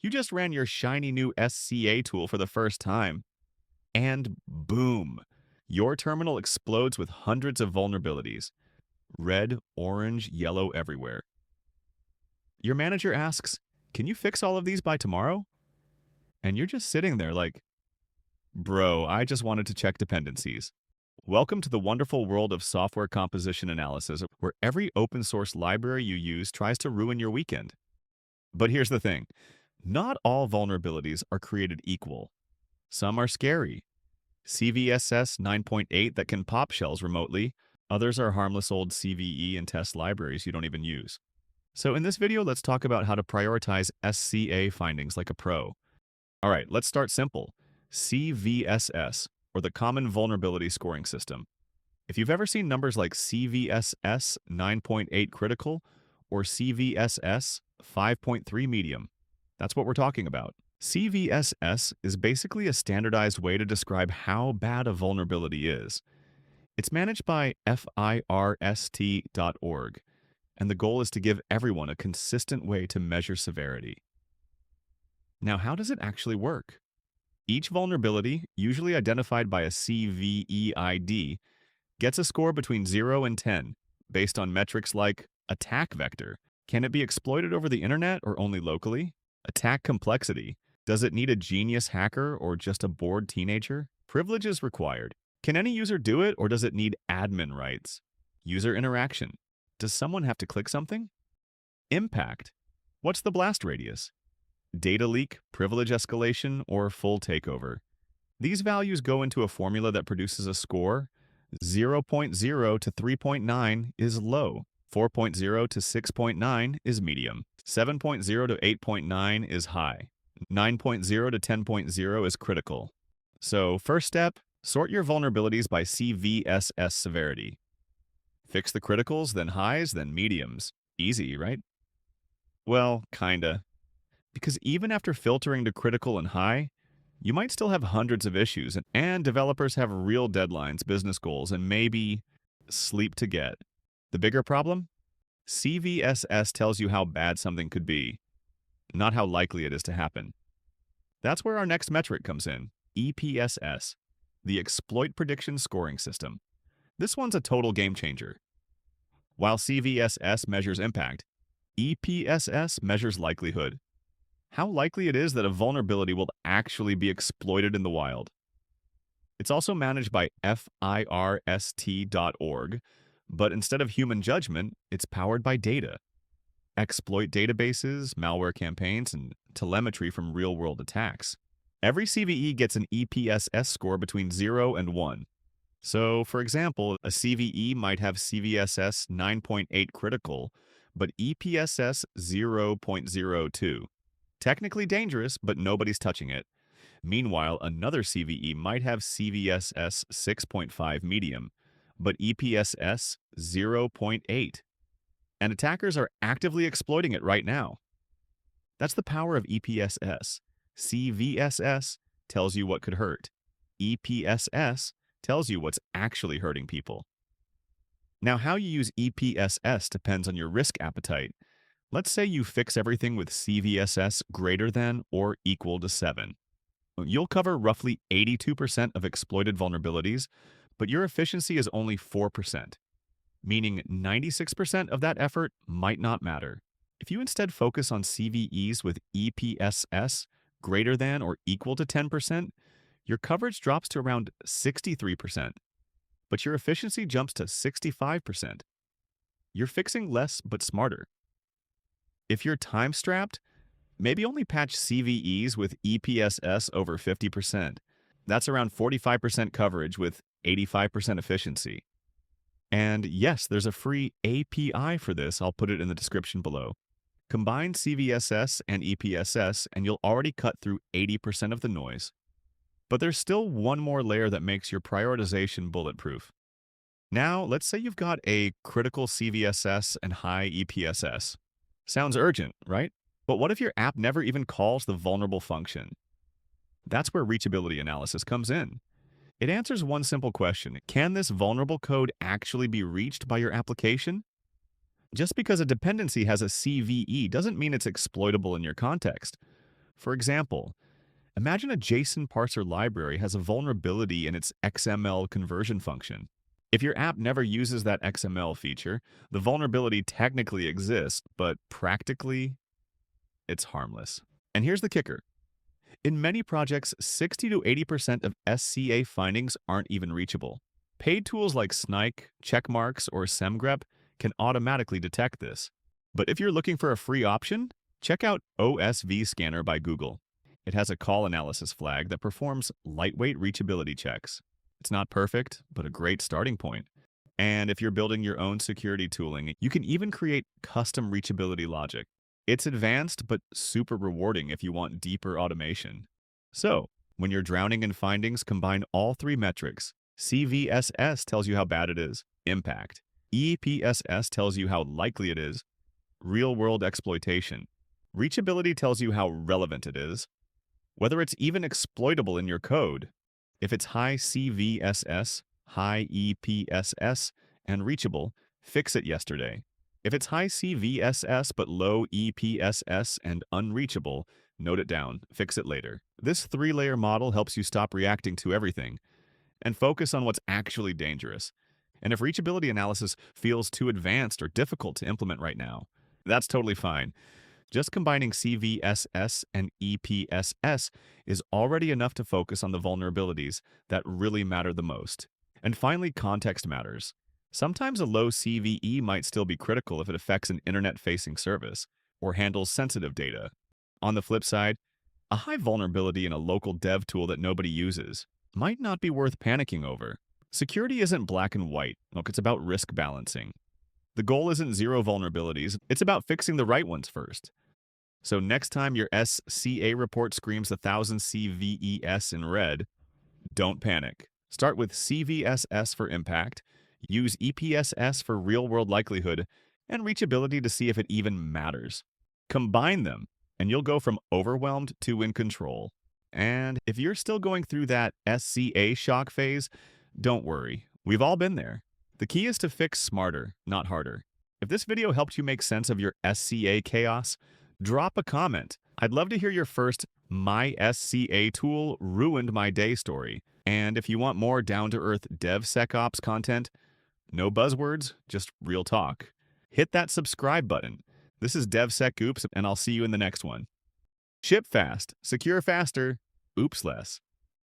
You just ran your shiny new SCA tool for the first time, and boom! Your terminal explodes with hundreds of vulnerabilities. Red, orange, yellow everywhere. Your manager asks, "Can you fix all of these by tomorrow?" And you're just sitting there like, "Bro, I just wanted to check dependencies." Welcome to the wonderful world of software composition analysis, where every open source library you use tries to ruin your weekend. But here's the thing. Not all vulnerabilities are created equal. Some are scary. CVSS 9.8 that can pop shells remotely. Others are harmless old CVE and test libraries you don't even use. So in this video, let's talk about how to prioritize SCA findings like a pro. All right, let's start simple. CVSS, or the Common Vulnerability Scoring System. If you've ever seen numbers like CVSS 9.8 critical or CVSS 5.3 medium, that's what we're talking about. CVSS is basically a standardized way to describe how bad a vulnerability is. It's managed by FIRST.org, and the goal is to give everyone a consistent way to measure severity. Now, how does it actually work? Each vulnerability, usually identified by a CVE ID, gets a score between 0 and 10, based on metrics like attack vector. Can it be exploited over the internet or only locally? Attack complexity. Does it need a genius hacker or just a bored teenager? Privileges required. Can any user do it or does it need admin rights? User interaction. Does someone have to click something? Impact. What's the blast radius? Data leak, privilege escalation, or full takeover. These values go into a formula that produces a score. 0.0 to 3.9 is low. 4.0 to 6.9 is medium. 7.0 to 8.9 is high. 9.0 to 10.0 is critical. So, first step, sort your vulnerabilities by CVSS severity. Fix the criticals, then highs, then mediums. Easy, right? Well, kinda. Because even after filtering to critical and high, you might still have hundreds of issues, and developers have real deadlines, business goals, and maybe sleep to get. The bigger problem? CVSS tells you how bad something could be, not how likely it is to happen. That's where our next metric comes in, EPSS, the Exploit Prediction Scoring System. This one's a total game changer. While CVSS measures impact, EPSS measures likelihood. How likely it is that a vulnerability will actually be exploited in the wild. It's also managed by FIRST.org, but instead of human judgment, it's powered by data. Exploit databases, malware campaigns, and telemetry from real-world attacks. Every CVE gets an EPSS score between 0 and 1. So, for example, a CVE might have CVSS 9.8 critical, but EPSS 0.02. Technically dangerous, but nobody's touching it. Meanwhile, another CVE might have CVSS 6.5 medium, but EPSS 0.8. And attackers are actively exploiting it right now. That's the power of EPSS. CVSS tells you what could hurt. EPSS tells you what's actually hurting people. Now, how you use EPSS depends on your risk appetite. Let's say you fix everything with CVSS greater than or equal to 7. You'll cover roughly 82% of exploited vulnerabilities, but your efficiency is only 4%, meaning 96% of that effort might not matter. If you instead focus on CVEs with EPSS greater than or equal to 10%, your coverage drops to around 63%, but your efficiency jumps to 65%. You're fixing less but smarter. If you're time-strapped, maybe only patch CVEs with EPSS over 50%. That's around 45% coverage with 85% efficiency. And yes, there's a free API for this. I'll put it in the description below. Combine CVSS and EPSS, and you'll already cut through 80% of the noise. But there's still one more layer that makes your prioritization bulletproof. Now, let's say you've got a critical CVSS and high EPSS. Sounds urgent, right? But what if your app never even calls the vulnerable function? That's where reachability analysis comes in. It answers one simple question. Can this vulnerable code actually be reached by your application? Just because a dependency has a CVE doesn't mean it's exploitable in your context. For example, imagine a JSON parser library has a vulnerability in its XML conversion function. If your app never uses that XML feature, the vulnerability technically exists, but practically, it's harmless. And here's the kicker. In many projects, 60 to 80% of SCA findings aren't even reachable. Paid tools like Snyk, Checkmarks, or SemGrep can automatically detect this. But if you're looking for a free option, check out OSV Scanner by Google. It has a call analysis flag that performs lightweight reachability checks. It's not perfect, but a great starting point. And if you're building your own security tooling, you can even create custom reachability logic. It's advanced, but super rewarding if you want deeper automation. So, when you're drowning in findings, combine all three metrics. CVSS tells you how bad it is, impact. EPSS tells you how likely it is, real-world exploitation. Reachability tells you how relevant it is, whether it's even exploitable in your code. If it's high CVSS, high EPSS, and reachable, fix it yesterday. If it's high CVSS but low EPSS and unreachable, note it down, fix it later. This three-layer model helps you stop reacting to everything and focus on what's actually dangerous. And if reachability analysis feels too advanced or difficult to implement right now, that's totally fine. Just combining CVSS and EPSS is already enough to focus on the vulnerabilities that really matter the most. And finally, context matters. Sometimes a low CVE might still be critical if it affects an internet-facing service or handles sensitive data. On the flip side, a high vulnerability in a local dev tool that nobody uses might not be worth panicking over. Security isn't black and white. Look, it's about risk balancing. The goal isn't zero vulnerabilities. It's about fixing the right ones first. So next time your SCA report screams 1,000 CVES in red, don't panic. Start with CVSS for impact, use EPSS for real-world likelihood, and reachability to see if it even matters. Combine them, and you'll go from overwhelmed to in control. And if you're still going through that SCA shock phase, don't worry. We've all been there. The key is to fix smarter, not harder. If this video helped you make sense of your SCA chaos, drop a comment. I'd love to hear your first "My SCA tool ruined my day" story. And if you want more down-to-earth DevSecOps content, no buzzwords, just real talk, hit that subscribe button. This is DevSecOps, and I'll see you in the next one. Ship fast, secure faster, oops less.